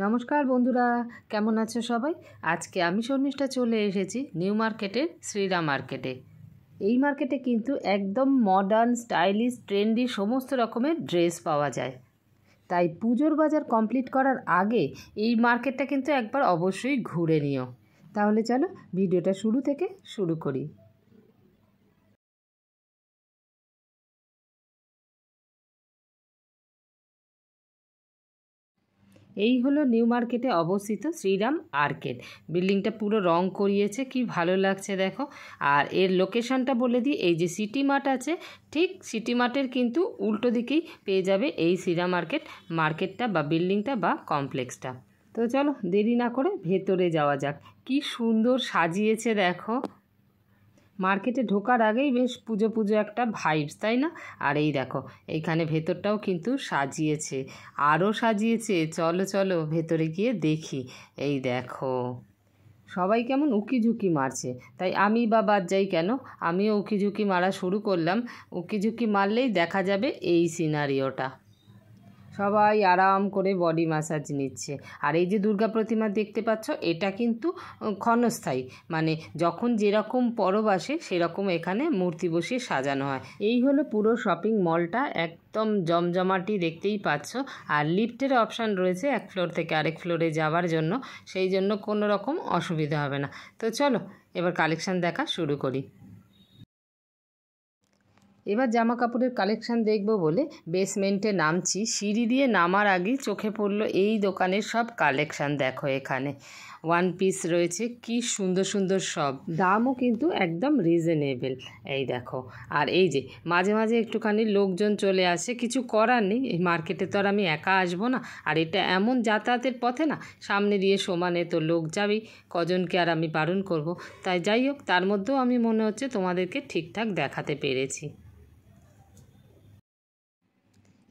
নমস্কার বন্ধুরা, কেমন আছো সবাই? আজকে আমি শর্মিষ্ঠা চলে এসেছি নিউ মার্কেটের শ্রীরাম মার্কেটে। এই মার্কেটে কিন্তু একদম মডার্ন, স্টাইলিশ, ট্রেন্ডি সমস্ত রকমের ড্রেস পাওয়া যায়। তাই পুজোর বাজার কমপ্লিট করার আগে এই মার্কেটটা কিন্তু একবার অবশ্যই ঘুরে নিও। তাহলে চলো ভিডিওটা শুরু থেকে শুরু করি। এই হলো নিউ মার্কেটে অবস্থিত শ্রীরাম আর্কেড। বিল্ডিংটা পুরো রং করিয়েছে, কি ভালো লাগছে দেখো। আর এর লোকেশনটা বলে দিই, এই যে সিটি মার্ট আছে, ঠিক সিটি মার্টের কিন্তু উল্টো দিকেই পেয়ে যাবে এই শ্রীরাম মার্কেটটা বা বিল্ডিংটা বা কমপ্লেক্সটা। তো চলো দেরি না করে ভেতরে যাওয়া যাক। কি সুন্দর সাজিয়েছে দেখো। মার্কেটে ঢোকার আগেই বেশ পুজো পুজো একটা ভাইবস, তাই না? আর এই দেখো এইখানে ভেতরটাও কিন্তু সাজিয়েছে, আরও সাজিয়েছে। চলো চলো ভেতরে গিয়ে দেখি। এই দেখো সবাই কেমন উকিঝুঁকি মারছে, তাই আমি বা বাদ যাই কেন, আমিও উকিঝুঁকি মারা শুরু করলাম। উকিঝুঁকি মারলেই দেখা যাবে এই সিনারিওটা। সবাই আরাম করে বডি ম্যাসাজ নিচ্ছে। আর এই যে দুর্গা প্রতিমা দেখতে পাচ্ছ, এটা কিন্তু ক্ষণস্থায়ী, মানে যখন যেরকম পরব আসে সেরকম এখানে মূর্তি বসিয়ে সাজানো হয়। এই হলো পুরো শপিং মলটা, একদম জমজমাটি দেখতেই পাচ্ছ। আর লিফটের অপশান রয়েছে এক ফ্লোর থেকে আরেক ফ্লোরে যাওয়ার জন্য, সেই জন্য কোনো রকম অসুবিধা হবে না। তো চলো এবার কালেকশান দেখা শুরু করি। এবার জামা কাপড়ের কালেকশান দেখব বলে বেসমেন্টে নামছি। সিঁড়ি দিয়ে নামার আগেই চোখে পড়লো এই দোকানের সব কালেকশান। দেখো এখানে ওয়ান পিস রয়েছে, কি সুন্দর সুন্দর সব, দামও কিন্তু একদম রিজনেবল। এই দেখো, আর এই যে মাঝে মাঝে একটুখানি লোকজন চলে আসে, কিছু করার নেই, এই মার্কেটে তো আর আমি একা আসবো না। আর এটা এমন যাতায়াতের পথে না, সামনে দিয়ে সমানে তো লোক যাবেই, কজনকে আর আমি বারণ করব। তাই যাই হোক, তার মধ্যেও আমি মনে হচ্ছে তোমাদেরকে ঠিকঠাক দেখাতে পেরেছি।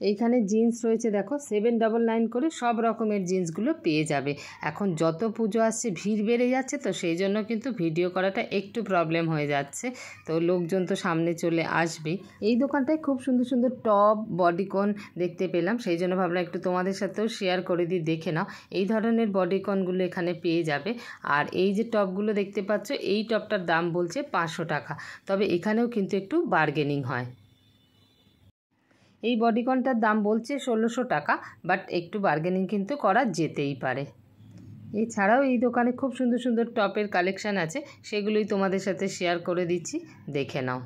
এইখানে জিন্স রয়েছে দেখো, 799 করে সব রকমের জিন্সগুলো পেয়ে যাবে। এখন যত পুজো আসছে ভিড় বেড়ে যাচ্ছে, তো সেই জন্য কিন্তু ভিডিও করাটা একটু প্রবলেম হয়ে যাচ্ছে। তো লোকজন তো সামনে চলে আসবেই। এই দোকানটায় খুব সুন্দর সুন্দর টপ, বডিকন দেখতে পেলাম, সেই জন্য ভাবলাম একটু তোমাদের সাথেও শেয়ার করে দিই, দেখে নাও। এই ধরনের বডিকনগুলো এখানে পেয়ে যাবে। আর এই যে টপগুলো দেখতে পাচ্ছ, এই টপটার দাম বলছে 500 টাকা, তবে এখানেও কিন্তু একটু বার্গেনিং হয়। এই বডিকনটার দাম বলছে 1600 টাকা, বাট একটু বার্গেনিং কিন্তু করা যেতেই পারে। এছাড়াও এই দোকানে খুব সুন্দর সুন্দর টপের কালেকশান আছে, সেগুলোই তোমাদের সাথে শেয়ার করে দিচ্ছি, দেখে নাও।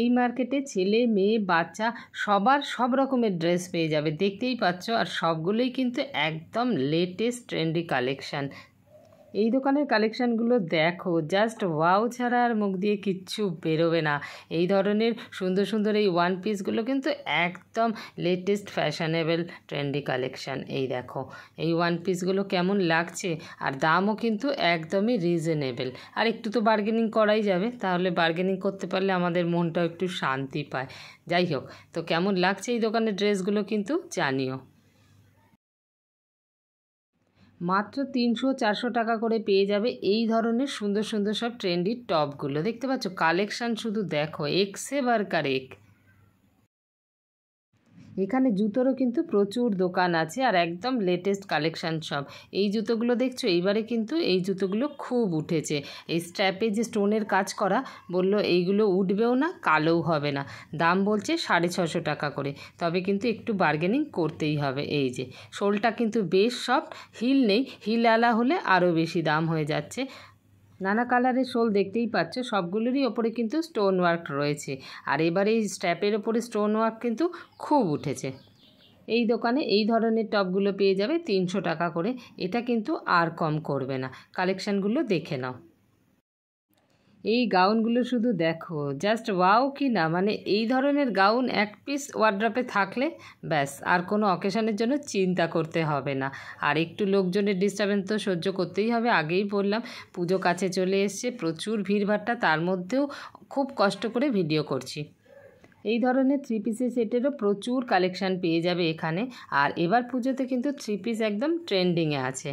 এই মার্কেটে ছেলে মেয়ে বাচ্চা সবার সব রকমের ড্রেস পেয়ে যাবে, দেখতেই পাচ্ছ। আর সবগুলোই কিন্তু একদম লেটেস্ট ট্রেন্ডি কালেকশান। এই দোকানের কালেকশানগুলো দেখো, জাস্ট ওয়াও ছাড়া আর মুখ দিয়ে কিচ্ছু বেরোবে না। এই ধরনের সুন্দর সুন্দর এই ওয়ান পিসগুলো কিন্তু একদম লেটেস্ট ফ্যাশনেবল ট্রেন্ডি কালেকশান। এই দেখো এই ওয়ান পিসগুলো কেমন লাগছে, আর দামও কিন্তু একদমই রিজনেবল। আর একটু তো বার্গেনিং করাই যাবে, তাহলে বার্গেনিং করতে পারলে আমাদের মনটাও একটু শান্তি পায়। যাই হোক, তো কেমন লাগছে এই দোকানের ড্রেসগুলো কিন্তু জানিও। মাত্র 300-400 টাকা করে পেয়ে যাবে এই ধরনের সুন্দর সুন্দর সব ট্রেন্ডি টপগুলো। দেখতে পাচ্ছ কালেকশান শুধু দেখো, একসে বারকার এক। এখানে জুতোরও কিন্তু প্রচুর দোকান আছে, আর একদম লেটেস্ট কালেকশান সব। এই জুতোগুলো দেখছো, এইবারে কিন্তু এই জুতোগুলো খুব উঠেছে। এই স্ট্র্যাপে যে স্টোনের কাজ করা, বললো এইগুলো উঠবেও না, কালোও হবে না। দাম বলছে 650 টাকা করে, তবে কিন্তু একটু বার্গেনিং করতেই হবে। এই যে শোলটা কিন্তু বেশ সফট, হিল নেই, হিলওয়ালা হলে আরও বেশি দাম হয়ে যাচ্ছে। নানা কালারের শোল দেখতেই পাচ্ছ, সবগুলোরই ওপরে কিন্তু স্টোন ওয়ার্ক রয়েছে। আর এবারে এই স্ট্র্যাপের ওপরে স্টোন ওয়ার্ক কিন্তু খুব উঠেছে। এই দোকানে এই ধরনের টপগুলো পেয়ে যাবে 300 টাকা করে, এটা কিন্তু আর কম করবে না। কালেকশানগুলো দেখে নাও। এই গাউনগুলো শুধু দেখো, জাস্ট ওয়াও কি না, মানে এই ধরনের গাউন এক পিস ওয়ার্ড্রপে থাকলে ব্যাস, আর কোনো অকেশনের জন্য চিন্তা করতে হবে না। আর একটু লোকজনের ডিস্টার্বেন্স তো সহ্য করতেই হবে, আগেই বললাম পুজো কাছে চলে এসছে, প্রচুর ভিড়ভাট্টা, তার মধ্যেও খুব কষ্ট করে ভিডিও করছি। এই ধরনের 3 পিসের সেটেরও প্রচুর কালেকশান পেয়ে যাবে এখানে। আর এবার পুজোতে কিন্তু 3 পিস একদম ট্রেন্ডিংয়ে আছে।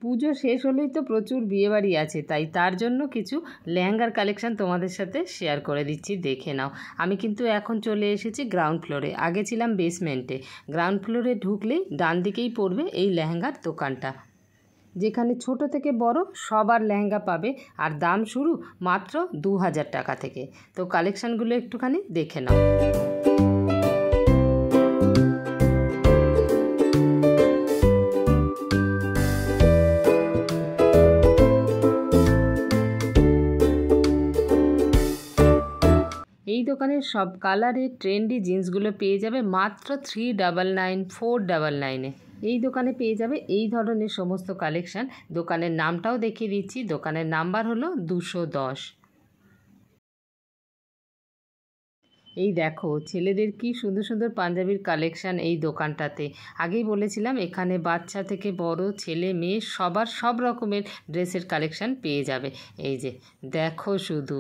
পুজো শেষ হলেই তো প্রচুর বিয়েবাড়ি আছে, তাই তার জন্য কিছু লেহেঙ্গার কালেকশান তোমাদের সাথে শেয়ার করে দিচ্ছি, দেখে নাও। আমি কিন্তু এখন চলে এসেছি গ্রাউন্ড ফ্লোরে, আগে ছিলাম বেসমেন্টে। গ্রাউন্ড ফ্লোরে ঢুকলেই ডান দিকেই পড়বে এই লেহেঙ্গার দোকানটা, যেখানে ছোট থেকে বড় সবার লেহেঙ্গা পাবে, আর দাম শুরু মাত্র 2000 টাকা থেকে। তো কালেকশানগুলো একটুখানি দেখে নাও। এই দোকানের সব কালারের ট্রেন্ডি জিন্সগুলো পেয়ে যাবে মাত্র 399, 499-এ। এই দোকানে পেয়ে যাবে এই ধরনের সমস্ত কালেকশান। দোকানের নামটাও দেখিয়ে দিচ্ছি, দোকানের নাম্বার হলো 210। এই দেখো ছেলেদের কি সুন্দর সুন্দর পাঞ্জাবির কালেকশান এই দোকানটাতে। আগেই বলেছিলাম এখানে বাচ্চা থেকে বড়, ছেলে মেয়ে সবার সব রকমের ড্রেসের কালেকশান পেয়ে যাবে। এই যে দেখো শুধু,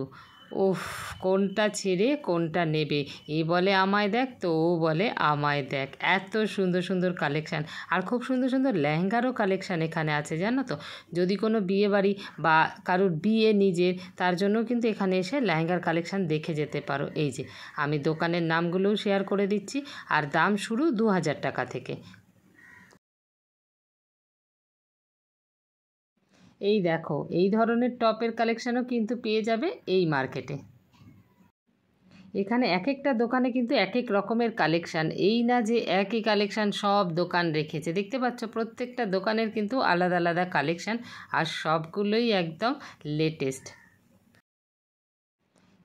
উফ, কোনটা ছেড়ে কোনটা নেবে। এ বলে আমায় দেখ, তো ও বলে আমায় দেখ। এত সুন্দর সুন্দর কালেকশান, আর খুব সুন্দর সুন্দর লেহেঙ্গারও কালেকশান এখানে আছে, জানো তো। যদি কোনো বিয়ে বাড়ি বা কারোর বিয়ে নিজের, তার জন্য কিন্তু এখানে এসে লেহেঙ্গার কালেকশান দেখে যেতে পারো। এই যে আমি দোকানের নামগুলোও শেয়ার করে দিচ্ছি, আর দাম শুরু 2000 টাকা থেকে। এই দেখো এই ধরনের টপের কালেকশানও কিন্তু পেয়ে যাবে এই মার্কেটে। এখানে এক একটা দোকানে কিন্তু এক এক রকমের কালেকশান, এই না যে একই কালেকশান সব দোকান রেখেছে। দেখতে পাচ্ছ প্রত্যেকটা দোকানের কিন্তু আলাদা আলাদা কালেকশান, আর সবগুলোই একদম লেটেস্ট।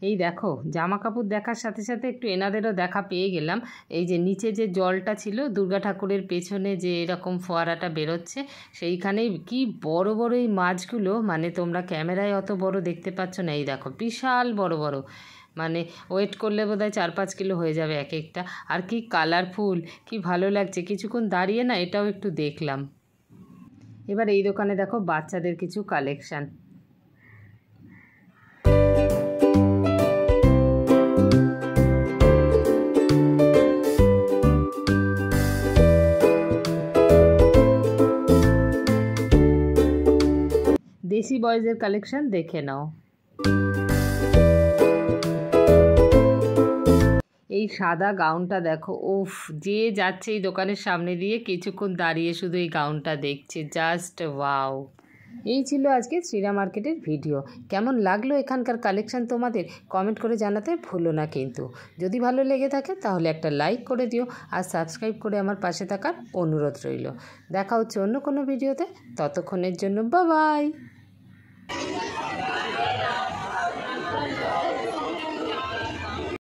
এই দেখো জামা কাপড় দেখার সাথে সাথে একটু এনাদেরও দেখা পেয়ে গেলাম। এই যে নিচে যে জলটা ছিল দুর্গা ঠাকুরের পেছনে, যে এরকম ফোয়ারাটা বেরোচ্ছে, সেইখানেই কি বড় বড় এই মাছগুলো, মানে তোমরা ক্যামেরায় অত বড় দেখতে পাচ্ছ না। এই দেখো বিশাল বড় বড়, মানে ওয়েট করলে বোধহয় 4-5 কিলো হয়ে যাবে এক একটা। আর কি কালারফুল, কি ভালো লাগছে। কিছুক্ষণ দাঁড়িয়ে না এটাও একটু দেখলাম। এবার এই দোকানে দেখো বাচ্চাদের কিছু কালেকশান। দেশি বয়েজের কালেকশান দেখে নাও। এই সাদা গাউনটা দেখো, উফ, যে যাচ্ছে এই দোকানের সামনে দিয়ে কিছুক্ষণ দাঁড়িয়ে শুধু এই গাউনটা দেখছে, জাস্ট ওয়াও। এই ছিল আজকে শ্রীরাম মার্কেটের ভিডিও। কেমন লাগলো এখানকার কালেকশান তোমাদের কমেন্ট করে জানাতে ভুলো না কিন্তু। যদি ভালো লেগে থাকে তাহলে একটা লাইক করে দিও, আর সাবস্ক্রাইব করে আমার পাশে থাকার অনুরোধ রইল। দেখা হচ্ছে অন্য কোনো ভিডিওতে, ততক্ষণের জন্য বাই বাই।